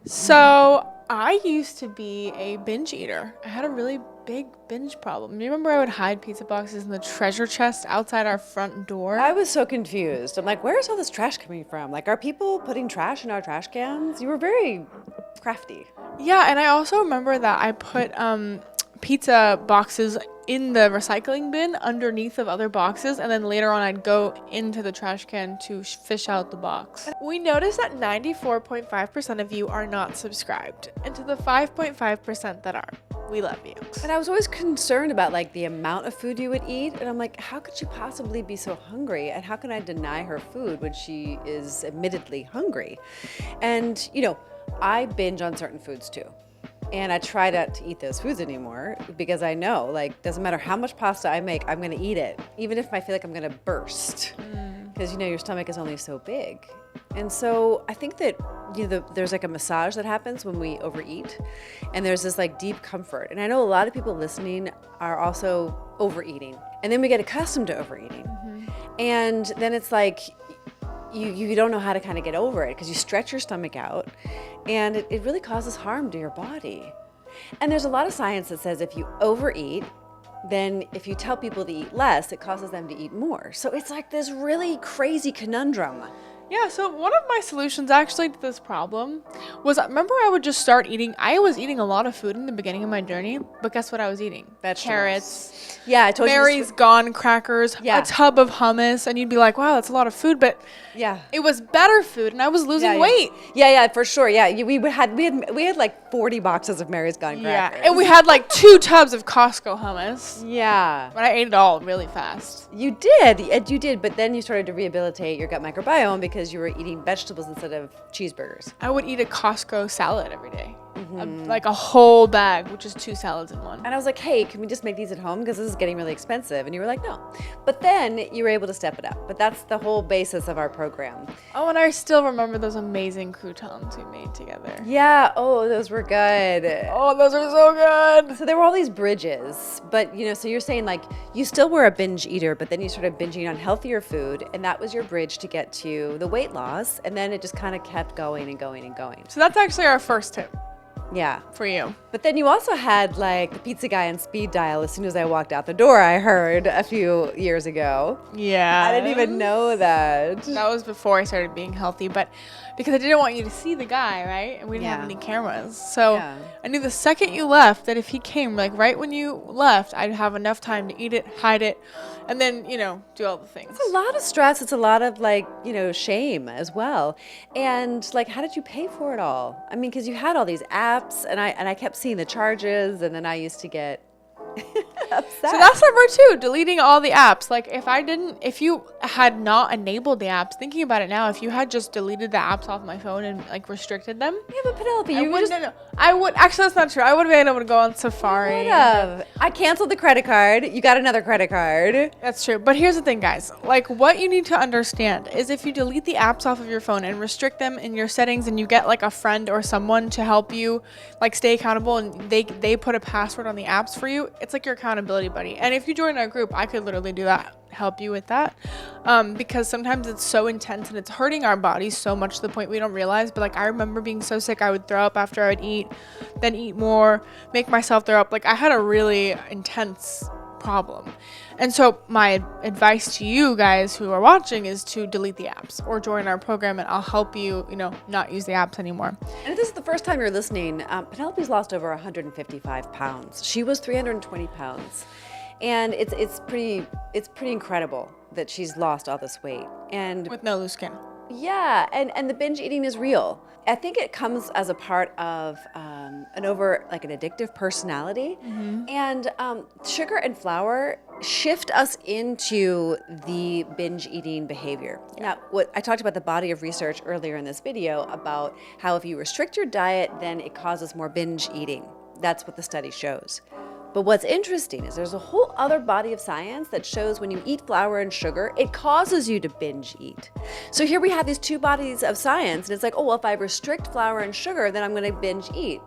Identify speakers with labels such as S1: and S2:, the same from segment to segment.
S1: So I used to be a binge eater. I had a really big binge problem. You remember I would hide pizza boxes in the treasure chest outside our front door?
S2: I was so confused. I'm like, where's all this trash coming from? Like, are people putting trash in our trash cans? You were very crafty.
S1: Yeah, and I also remember that I put pizza boxes in the recycling bin underneath of other boxes, and then later on I'd go into the trash can to fish out the box. We noticed that 94.5% of you are not subscribed, and to the 5.5% that are, we love you.
S2: And I was always concerned about like the amount of food you would eat. And I'm like, how could she possibly be so hungry? And how can I deny her food when she is admittedly hungry? And, I binge on certain foods too. And I try not to eat those foods anymore because I know, like, doesn't matter how much pasta I make, I'm going to eat it, even if I feel like I'm going to burst. Because, your stomach is only so big. And so I think that, there's like a massage that happens when we overeat. And there's this like deep comfort. And I know a lot of people listening are also overeating. And then we get accustomed to overeating. And then it's like, you don't know how to kind of get over it because you stretch your stomach out and it really causes harm to your body. And there's a lot of science that says if you overeat, then if you tell people to eat less, it causes them to eat more. So it's like this really crazy conundrum.
S1: Yeah, so one of my solutions actually to this problem was, remember I would just start eating. I was eating a lot of food in the beginning of my journey, but guess what I was eating?
S2: Vegetables.
S1: Carrots.
S2: Yeah, I told
S1: Mary's Gone crackers,
S2: Yeah.
S1: a tub of hummus, and you'd be like, wow, that's a lot of food, but
S2: Yeah.
S1: it was better food, and I was losing weight.
S2: Yeah, for sure. Yeah, we had like 40 boxes of Mary's Gone
S1: Yeah,
S2: crackers.
S1: and we had like 2 tubs of Costco hummus,
S2: Yeah.
S1: but I ate it all really fast.
S2: You did, but then you started to rehabilitate your gut microbiome because you were eating vegetables instead of cheeseburgers.
S1: I would eat a Costco salad every day, like a whole bag, which is 2 salads in one.
S2: And I was like, hey, can we just make these at home? Because this is getting really expensive. And you were like, no. But then you were able to step it up. But that's the whole basis of our program.
S1: Oh, and I still remember those amazing croutons we made together.
S2: Yeah. Oh, those were good.
S1: Oh, those are so good.
S2: So there were all these bridges. But, so you're saying like you still were a binge eater, but then you started binging on healthier food. And that was your bridge to get to the weight loss. And then it just kind of kept going and going and going.
S1: So that's actually our first tip
S2: Yeah.
S1: for you.
S2: But then you also had like the pizza guy on speed dial as soon as I walked out the door, I heard a few years ago.
S1: Yeah.
S2: I didn't even know that.
S1: That was before I started being healthy, but because I didn't want you to see the guy, right? And we didn't have
S2: Yeah.
S1: any cameras. So
S2: Yeah.
S1: I knew the second you left that if he came, like right when you left, I'd have enough time to eat it, hide it, and then, do all the things.
S2: It's a lot of stress. It's a lot of like, shame as well. And like, how did you pay for it all? I mean, because you had all these apps and I kept seeing the charges and then I used to get upset.
S1: So that's number 2, deleting all the apps. Like if you had not enabled the apps, thinking about it now, if you had just deleted the apps off my phone and like restricted them,
S2: Yeah, but Penelope,
S1: I would, actually that's not true. I would have been able to go on Safari.
S2: I canceled the credit card. You got another credit card.
S1: That's true. But here's the thing, guys. Like, what you need to understand is if you delete the apps off of your phone and restrict them in your settings and you get like a friend or someone to help you like stay accountable and they put a password on the apps for you, it's like your accountability buddy. And if you join our group, I could literally do that, help you with that. Because sometimes it's so intense and it's hurting our bodies so much to the point we don't realize. But like, I remember being so sick, I would throw up after I would eat, then eat more, make myself throw up. Like, I had a really intense problem. And so my advice to you guys who are watching is to delete the apps or join our program, and I'll help you, not use the apps anymore.
S2: And if this is the first time you're listening, Penelope's lost over 155 pounds. She was 320 pounds. And it's pretty incredible that she's lost all this weight. And
S1: With no loose skin.
S2: yeah, and the binge eating is real. I think it comes as a part of an addictive personality. And sugar and flour shift us into the binge eating behavior. Now, what I talked about the body of research earlier in this video about how if you restrict your diet, then it causes more binge eating. That's what the study shows. But what's interesting is there's a whole other body of science that shows when you eat flour and sugar, it causes you to binge eat. So here we have these 2 bodies of science, and it's like, oh, well, if I restrict flour and sugar, then I'm going to binge eat.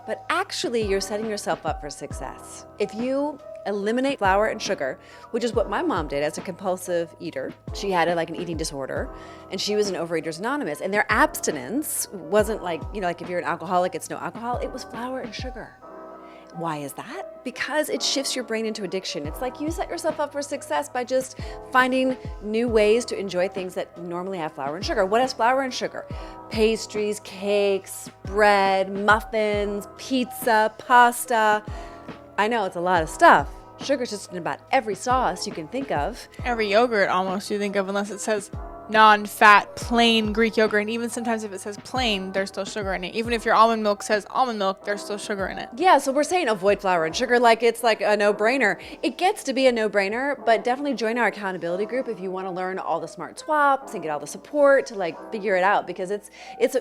S2: But actually, you're setting yourself up for success. If you eliminate flour and sugar, which is what my mom did as a compulsive eater. She had an eating disorder, and she was an Overeaters Anonymous. And their abstinence wasn't like if you're an alcoholic, it's no alcohol. It was flour and sugar. Why is that? Because it shifts your brain into addiction. It's like you set yourself up for success by just finding new ways to enjoy things that normally have flour and sugar. What has flour and sugar? Pastries, cakes, bread, muffins, pizza, pasta. I know it's a lot of stuff. Sugar's just in about every sauce you can think of.
S1: Every yogurt almost you think of, unless it says non-fat, plain Greek yogurt. And even sometimes if it says plain, there's still sugar in it. Even if your almond milk says almond milk, there's still sugar in it.
S2: Yeah, so we're saying avoid flour and sugar like it's like a no-brainer. It gets to be a no-brainer, but definitely join our accountability group if you want to learn all the smart swaps and get all the support to figure it out, because it's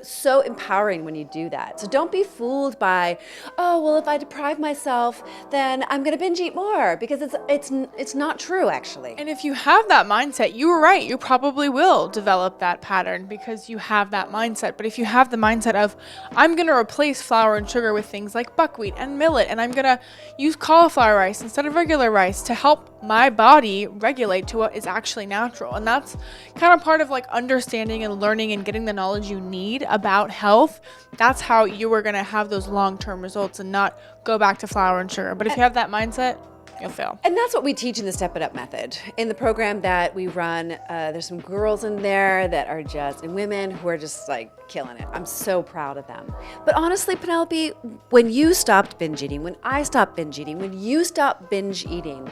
S2: so empowering when you do that. So don't be fooled by, oh, well, if I deprive myself, then I'm going to binge eat more, because it's not true, actually.
S1: And if you have that mindset, you were right. You probably will develop that pattern because you have that mindset. But if you have the mindset of, I'm going to replace flour and sugar with things like buckwheat and millet, and I'm going to use cauliflower rice instead of regular rice to help my body regulate to what is actually natural. And that's kind of part of understanding and learning and getting the knowledge you need about health. That's how you are going to have those long-term results and not go back to flour and sugar. But if you have that mindset, you'll fail.
S2: And that's what we teach in the Step It Up method. In the program that we run, there's some girls in there that are and women who are just killing it. I'm so proud of them. But honestly, Penelope, when you stopped binge eating, when I stopped binge eating, when you stopped binge eating,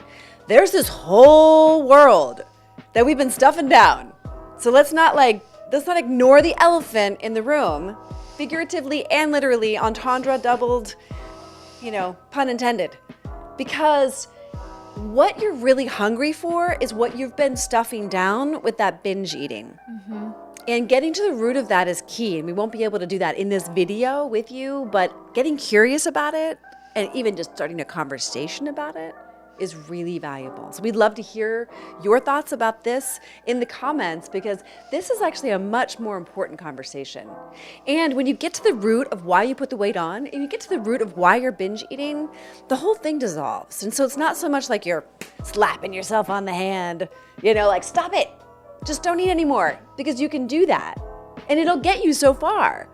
S2: there's this whole world that we've been stuffing down. So let's not ignore the elephant in the room, figuratively and literally, entendre doubled, pun intended. Because what you're really hungry for is what you've been stuffing down with that binge eating. Mm-hmm. And getting to the root of that is key. And we won't be able to do that in this video with you, but getting curious about it and even just starting a conversation about it is really valuable. So we'd love to hear your thoughts about this in the comments, because this is actually a much more important conversation. And when you get to the root of why you put the weight on, and you get to the root of why you're binge eating, the whole thing dissolves. And so it's not so much like you're slapping yourself on the hand, stop it, just don't eat anymore, because you can do that and it'll get you so far.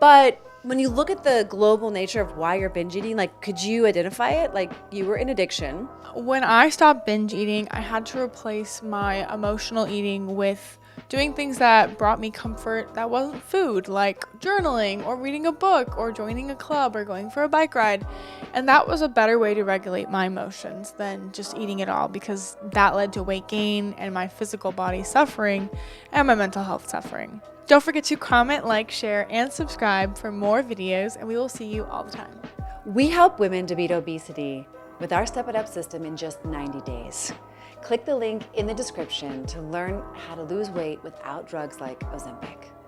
S2: But when you look at the global nature of why you're binge eating, could you identify it? You were in addiction.
S1: When I stopped binge eating, I had to replace my emotional eating with doing things that brought me comfort that wasn't food, like journaling or reading a book or joining a club or going for a bike ride. And that was a better way to regulate my emotions than just eating it all, because that led to weight gain and my physical body suffering and my mental health suffering. Don't forget to comment, share, and subscribe for more videos, and we will see you all the time.
S2: We help women to beat obesity with our Step It Up system in just 90 days. Click the link in the description to learn how to lose weight without drugs like Ozempic.